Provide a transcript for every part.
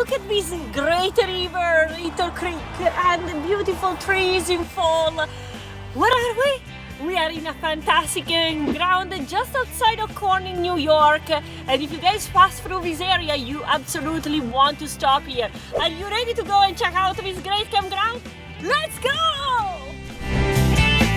look at this great river, Little Creek, and the beautiful trees in fall. Where are we? We are in a fantastic ground just outside of Corning, New York. And if you guys pass through this area, you absolutely want to stop here. Are you ready to go and check out this great campground? Let's go!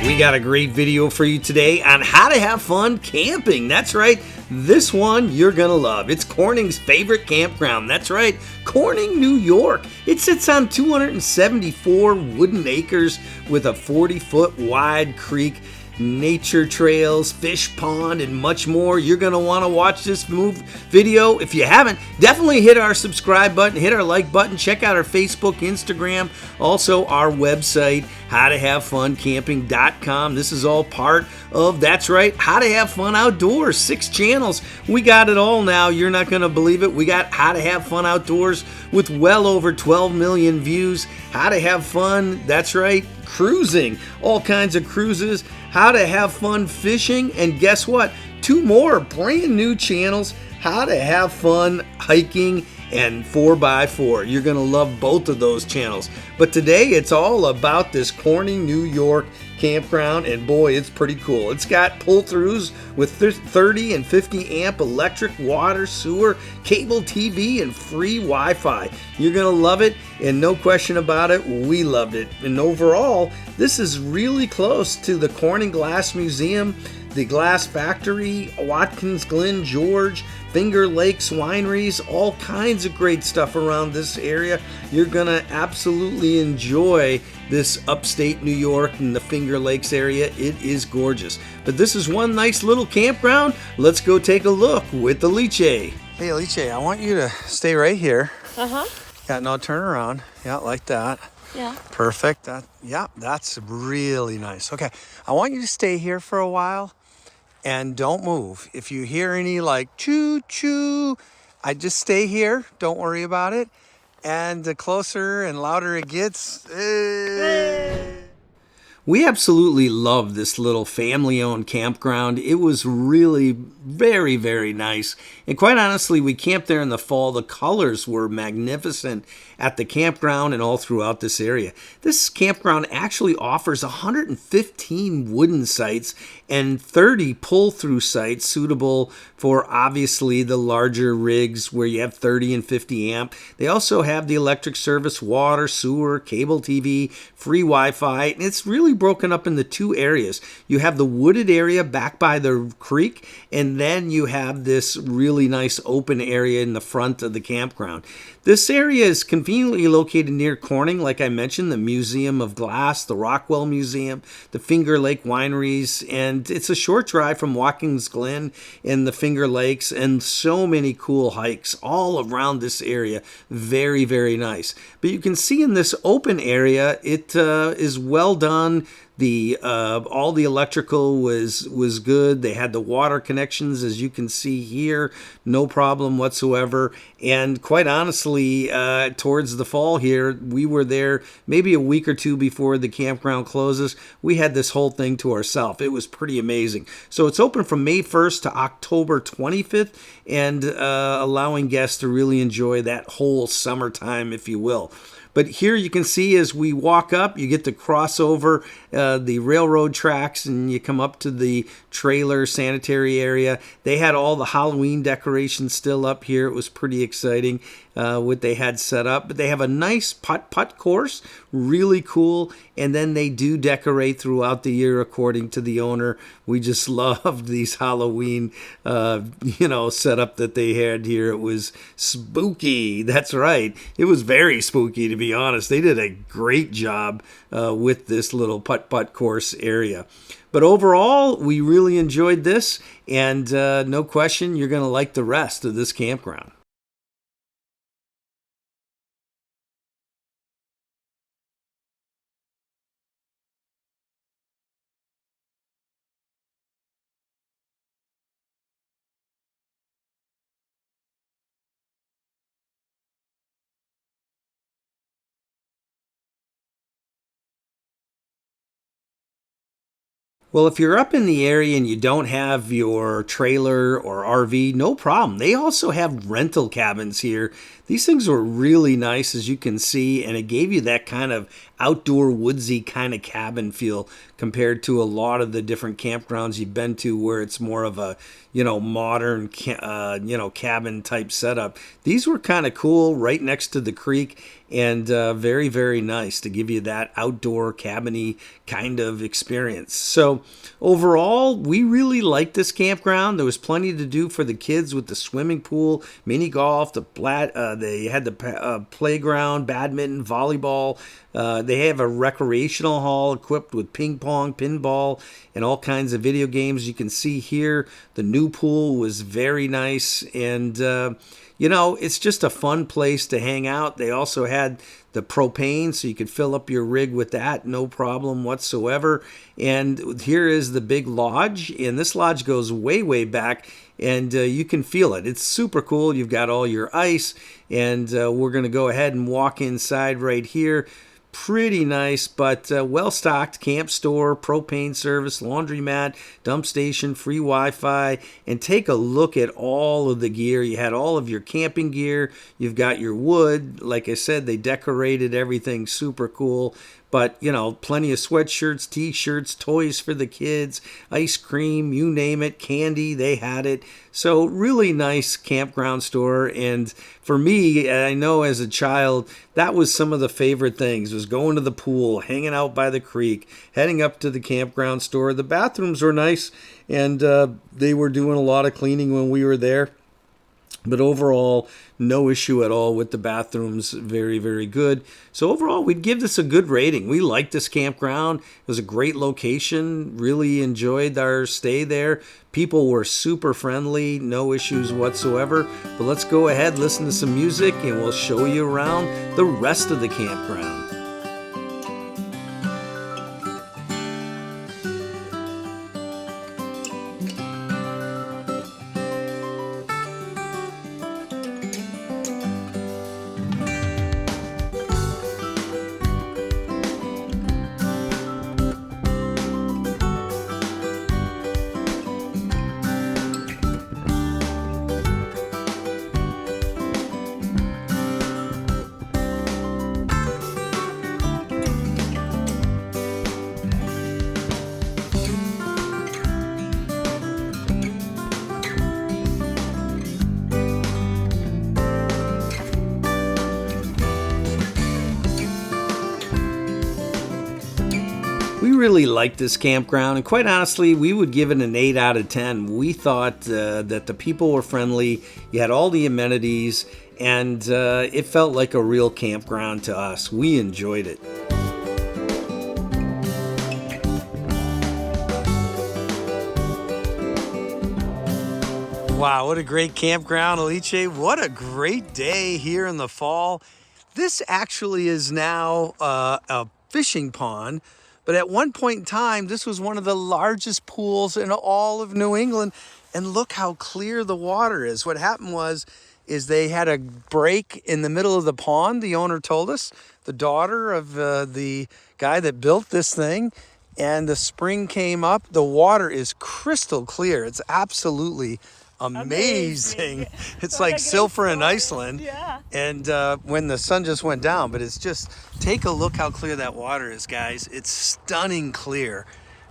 We got a great video for you today on how to have fun camping. That's right, this one you're gonna love. It's Corning's favorite campground. That's right, Corning, New York. It sits on 274 wooden acres with a 40-foot wide creek, nature trails, fish pond, and much more. You're going to want to watch this video. If you haven't, definitely hit our subscribe button, hit our like button, check out our Facebook, Instagram, also our website, howtohavefuncamping.com. This is all part of, that's right, How to Have Fun Outdoors. 6 channels. We got it all now. You're not going to believe it. We got How to Have Fun Outdoors with well over 12 million views. How to Have Fun, that's right, cruising, all kinds of cruises. How to Have Fun Fishing, and guess what? 2 more brand new channels, How to Have Fun Hiking and 4x4. You're gonna love both of those channels. But today it's all about this Corning, New York campground, and boy, it's pretty cool. It's got pull-throughs with 30 and 50 amp electric, water, sewer, cable TV, and free Wi-Fi. You're gonna love it, and no question about it, we loved it. And overall, this is really close to the Corning Glass Museum, the Glass Factory, Watkins Glen George, Finger Lake Wineries, all kinds of great stuff around this area. You're gonna absolutely enjoy this upstate New York and the Finger Lakes area. It is gorgeous. But this is one nice little campground. Let's go take a look with Alice. Hey Alice, I want you to stay right here. Yeah, no, turn around. Yeah, like that. Yeah. Perfect. Yeah, that's really nice. Okay, I want you to stay here for a while. And don't move. If you hear any like choo choo, I just stay here. Don't worry about it. And the closer and louder it gets, We absolutely love this little family-owned campground. It was really very, very nice. And quite honestly, we camped there in the fall. The colors were magnificent at the campground and all throughout this area. This campground actually offers 115 wooden sites and 30 pull-through sites suitable for obviously the larger rigs where you have 30 and 50 amp. They also have the electric service, water, sewer, cable TV, free Wi-Fi, and it's really broken up into 2 areas. You have the wooded area back by the creek, and then you have this really nice open area in the front of the campground. This area is conveniently located near Corning, like I mentioned, the Museum of Glass, the Rockwell Museum, the Finger Lake Wineries, and it's a short drive from Watkins Glen and the Finger Lakes, and so many cool hikes all around this area. Very, very nice. But you can see in this open area, it is well done. All the electrical was good. They had the water connections, as you can see here, no problem whatsoever. And quite honestly, towards the fall here, we were there maybe a week or 2 before the campground closes. We had this whole thing to ourselves. It was pretty amazing. So it's open from May 1st to October 25th, and allowing guests to really enjoy that whole summertime, if you will. But here you can see as we walk up, you get to cross over the railroad tracks and you come up to the trailer sanitary area. They had all the Halloween decorations still up here. It was pretty exciting what they had set up. But they have a nice putt-putt course, really cool. And then they do decorate throughout the year according to the owner. We just loved these Halloween, setup that they had here. It was spooky. That's right. It was very spooky, to be honest. They did a great job with this little putt-putt course area. But overall, we really enjoyed this, and no question, you're going to like the rest of this campground. Well, if you're up in the area and you don't have your trailer or RV, no problem. They also have rental cabins here These things were really nice, as you can see, and it gave you that kind of outdoor woodsy kind of cabin feel compared to a lot of the different campgrounds you've been to where it's more of a, modern, cabin type setup. These were kind of cool, right next to the creek, and very, very nice to give you that outdoor cabiny kind of experience. So overall, we really liked this campground. There was plenty to do for the kids with the swimming pool, mini golf, they had the playground, badminton, volleyball. They have a recreational hall equipped with ping pong, pinball, and all kinds of video games. You can see here the new pool was very nice, and it's just a fun place to hang out. They also had the propane, so you could fill up your rig with that, no problem whatsoever. And here is the big lodge, and this lodge goes way, way back, and you can feel it. It's super cool. You've got all your ice, and we're going to go ahead and walk inside right here. Pretty nice, but well-stocked camp store, propane service, laundromat, dump station, free Wi-Fi, and take a look at all of the gear. You had all of your camping gear. You've got your wood. Like I said, they decorated everything super cool. But, plenty of sweatshirts, t-shirts, toys for the kids, ice cream, you name it, candy, they had it. So really nice campground store. And for me, I know as a child, that was some of the favorite things, was going to the pool, hanging out by the creek, heading up to the campground store. The bathrooms were nice, and they were doing a lot of cleaning when we were there. But overall, no issue at all with the bathrooms. Very, very good. So overall, we'd give this a good rating. We liked this campground. It was a great location. Really enjoyed our stay there. People were super friendly. No issues whatsoever. But let's go ahead, listen to some music, and we'll show you around the rest of the campground. We really liked this campground, and quite honestly, we would give it an 8 out of 10. We thought that the people were friendly, you had all the amenities, and it felt like a real campground to us. We enjoyed it. Wow, what a great campground, Alice. What a great day here in the fall. This actually is now a fishing pond. But at one point in time, this was one of the largest pools in all of New England. And look how clear the water is. What happened is they had a break in the middle of the pond, the owner told us, the daughter of the guy that built this thing. And the spring came up. The water is crystal clear. It's absolutely amazing. It's like Silver in Iceland. Yeah. And when the sun just went down, but it's just, take a look how clear that water is, guys. It's stunning clear.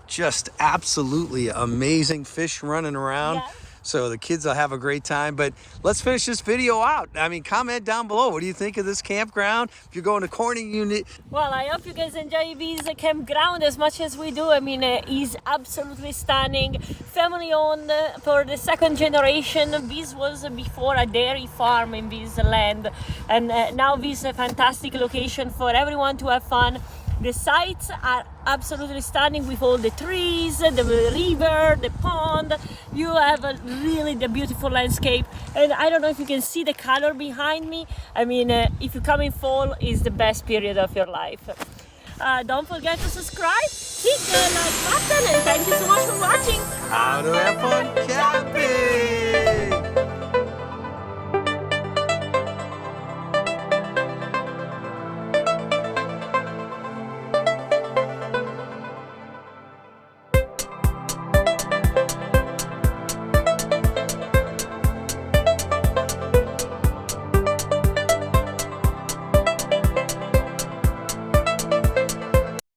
Just absolutely amazing. Fish running around. Yeah. So the kids will have a great time. But let's finish this video out. I mean, comment down below. What do you think of this campground? If you're going to Corning, Well, I hope you guys enjoy this campground as much as we do. I mean, it's absolutely stunning. Family owned for the second generation. This was before a dairy farm in this land. And now this is a fantastic location for everyone to have fun. The sites are absolutely stunning with all the trees, the river, the pond. You have the beautiful landscape. And I don't know if you can see the color behind me. I mean, if you come in fall, it's the best period of your life. Don't forget to subscribe, hit the